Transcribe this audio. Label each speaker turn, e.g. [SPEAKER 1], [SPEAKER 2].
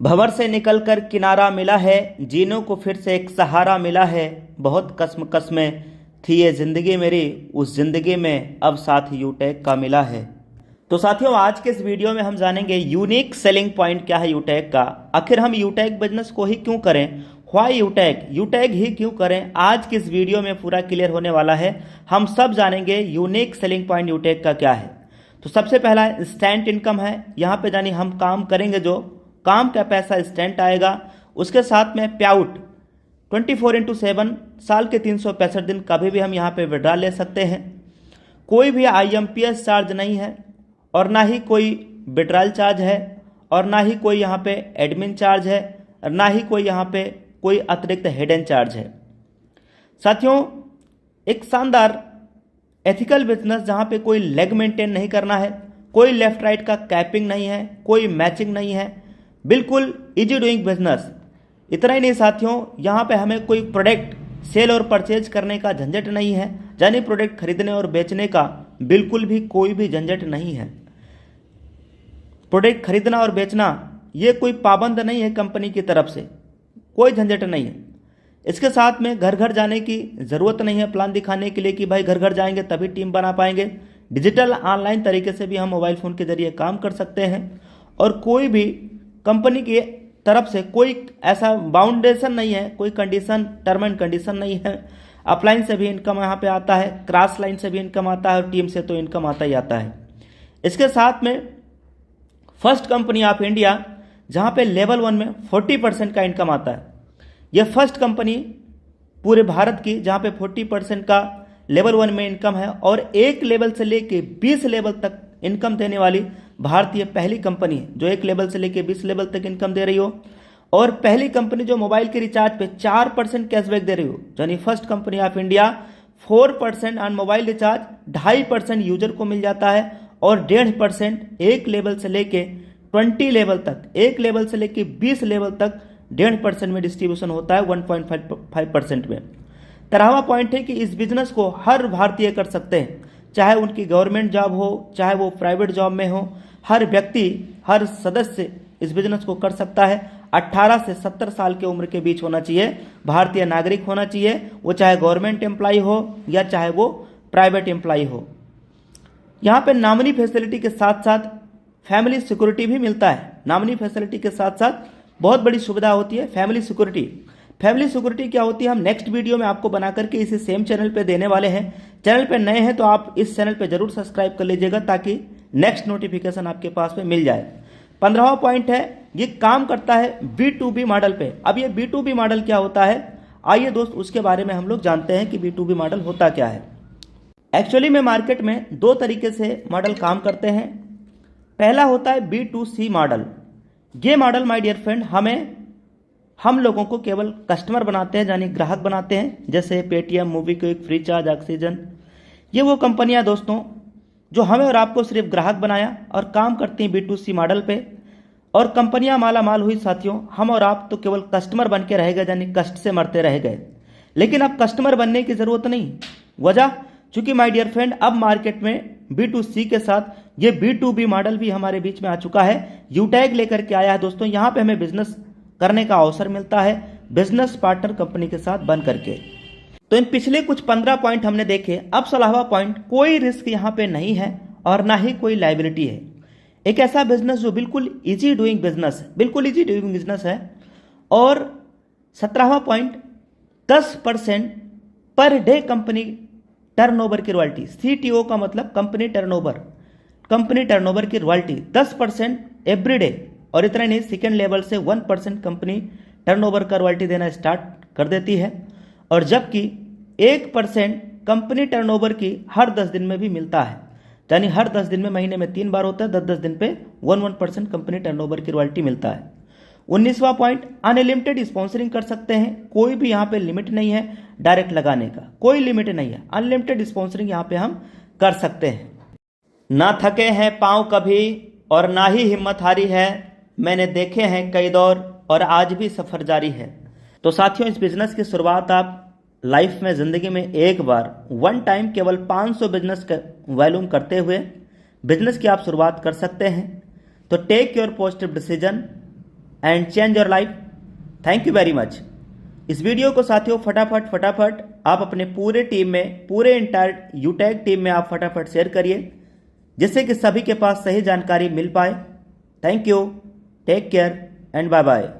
[SPEAKER 1] भंवर से निकलकर किनारा मिला है, जीनों को फिर से एक सहारा मिला है। बहुत कस्में थी ये ज़िंदगी मेरी, उस ज़िंदगी में अब साथ यूटेक का मिला है। तो साथियों, आज के इस वीडियो में हम जानेंगे यूनिक सेलिंग पॉइंट क्या है यूटेक का। आखिर हम यूटेक बिजनेस को ही क्यों करें, व्हाई यूटेक ही क्यों करें। आज की इस वीडियो में पूरा क्लियर होने वाला है। हम सब जानेंगे यूनिक सेलिंग पॉइंट यूटेक का क्या है। तो सबसे पहला इंस्टेंट इनकम है। यहाँ पे जानी हम काम करेंगे, जो काम का पैसा इंस्टेंट आएगा। उसके साथ में पे आउट 24/7 साल के 365 दिन कभी भी हम यहाँ पे विड्रॉ ले सकते हैं। कोई भी IMPS चार्ज नहीं है, और ना ही कोई विड्रॉल चार्ज है, और ना ही कोई यहाँ पे एडमिन चार्ज है, और ना ही कोई यहाँ पे कोई अतिरिक्त हिडन चार्ज है। साथियों, एक शानदार एथिकल बिजनेस जहाँ पे कोई लेग मेंटेन नहीं करना है, कोई लेफ्ट राइट का कैपिंग नहीं है, कोई मैचिंग नहीं है, बिल्कुल इजी डूइंग बिजनेस। इतना ही नहीं साथियों, यहाँ पे हमें कोई प्रोडक्ट सेल और परचेज करने का झंझट नहीं है, यानी प्रोडक्ट खरीदने और बेचने का बिल्कुल भी कोई भी झंझट नहीं है। प्रोडक्ट खरीदना और बेचना ये कोई पाबंद नहीं है, कंपनी की तरफ से कोई झंझट नहीं है। इसके साथ में घर घर जाने की ज़रूरत नहीं है प्लान दिखाने के लिए कि भाई घर घर जाएंगे तभी टीम बना पाएंगे। डिजिटल ऑनलाइन तरीके से भी हम मोबाइल फ़ोन के जरिए काम कर सकते हैं, और कोई भी कंपनी की तरफ से कोई ऐसा बाउंडेशन नहीं है, कोई कंडीशन टर्म एंड कंडीशन नहीं है। अपलाइन से भी इनकम यहाँ पे आता है, क्रॉस लाइन से भी इनकम आता है, और टीम से तो इनकम आता ही आता है। इसके साथ में फर्स्ट कंपनी ऑफ इंडिया जहाँ पे लेवल 1 में 40% का इनकम आता है। यह फर्स्ट कंपनी पूरे भारत की जहाँ पे 40% का लेवल 1 में इनकम है, और एक लेवल से लेके 20 लेवल तक इनकम देने वाली भारतीय पहली कंपनी है जो एक लेवल से लेके 20 लेवल तक इनकम दे रही हो। और पहली कंपनी जो मोबाइल के रिचार्ज पे 4% कैशबैक दे रही हो, यानी first company of India 4% on mobile recharge 2.5% user को मिल जाता है, और 1.5% एक लेवल से लेके 20 लेवल तक, एक लेवल से लेके 20 लेवल तक 1.5% में डिस्ट्रीब्यूशन होता है 1.5% में। 13वां पॉइंट है कि इस बिजनेस को हर भारतीय कर सकते हैं, चाहे उनकी गवर्नमेंट जॉब हो, चाहे वो प्राइवेट जॉब में हो। हर व्यक्ति, हर सदस्य इस बिजनेस को कर सकता है। 18 से 70 साल के उम्र के बीच होना चाहिए, भारतीय नागरिक होना चाहिए, वो चाहे गवर्नमेंट एम्प्लॉय हो या चाहे वो प्राइवेट एम्प्लॉय हो। यहाँ पे नॉमिनी फैसिलिटी के साथ साथ फैमिली सिक्योरिटी भी मिलता है। नॉमिनी फैसिलिटी के साथ साथ बहुत बड़ी सुविधा होती है फैमिली सिक्योरिटी। फैमिली सिक्योरिटी क्या होती है, हम नेक्स्ट वीडियो में आपको बना करके इसी सेम चैनल पे देने वाले हैं। चैनल पे नए हैं तो आप इस चैनल पे जरूर सब्सक्राइब कर लीजिएगा, ताकि नेक्स्ट नोटिफिकेशन आपके पास में मिल जाए। 15वां पॉइंट है, ये काम करता है B2B मॉडल पे। अब ये B2B मॉडल क्या होता है, आइए दोस्त उसके बारे में हम लोग जानते हैं कि B2B मॉडल होता क्या है। एक्चुअली में मार्केट में दो तरीके से मॉडल काम करते हैं। पहला होता है B2C मॉडल। ये मॉडल माय डियर फ्रेंड हम लोगों को केवल कस्टमर बनाते हैं, यानी ग्राहक बनाते हैं, जैसे पेटीएम, मोबीक्विक, फ्रीचार्ज, ऑक्सीजन। ये वो कंपनियां दोस्तों जो हमें और आपको सिर्फ ग्राहक बनाया और काम करती हैं B2C मॉडल पे। और कंपनियां माला माल हुई साथियों, हम और आप तो केवल कस्टमर बन के रह गए, यानी कष्ट से मरते रह गए। लेकिन अब कस्टमर बनने की ज़रूरत नहीं। वजह चूंकि माय डियर फ्रेंड अब मार्केट में B2C के साथ ये B2B मॉडल भी हमारे बीच में आ चुका है। यूटेक लेकर के आया है दोस्तों। यहाँ पे हमें बिजनेस करने का अवसर मिलता है बिजनेस पार्टनर कंपनी के साथ बन करके। तो इन पिछले कुछ 15 पॉइंट हमने देखे। अब 16वां पॉइंट, कोई रिस्क यहाँ पे नहीं है और ना ही कोई लायबिलिटी है। एक ऐसा बिजनेस जो बिल्कुल इजी डूइंग बिजनेस, बिल्कुल इजी डूइंग बिजनेस है। और 17वां point, 10% per day company turnover की रॉयल्टी। CTO का मतलब कंपनी टर्नओवर की रॉयल्टी 10% एवरी डे। और इतना नहीं, सेकेंड लेवल से 1% कंपनी टर्नओवर का रॉयल्टी देना स्टार्ट कर देती है। और जबकि 1% कंपनी टर्नओवर की हर 10 दिन में भी मिलता है, यानी हर 10 दिन में, महीने में 3 बार होता है, 10-10 दिन पे 1% कंपनी टर्नओवर की रॉयल्टी मिलता है। 19वां पॉइंट, अनलिमिटेड स्पॉन्सरिंग कर सकते हैं। कोई भी यहाँ पे लिमिट नहीं है डायरेक्ट लगाने का, कोई लिमिट नहीं है। अनलिमिटेड स्पॉन्सरिंग यहाँ पे हम कर सकते हैं। ना थके हैं पाँव कभी और ना ही हिम्मत हारी है, मैंने देखे हैं कई दौर और आज भी सफ़र जारी है। तो साथियों, इस बिजनेस की शुरुआत आप लाइफ में, ज़िंदगी में एक बार, वन टाइम, केवल 500 बिजनेस का वॉल्यूम करते हुए बिजनेस की आप शुरुआत कर सकते हैं। तो take your positive decision and change your life. Thank you very much. इस वीडियो को साथियों फटाफट आप अपने पूरे टीम में, पूरे इंटायर यूटैग टीम में आप फटाफट शेयर करिए, जिससे कि सभी के पास सही जानकारी मिल पाए। Thank you, take care and bye bye.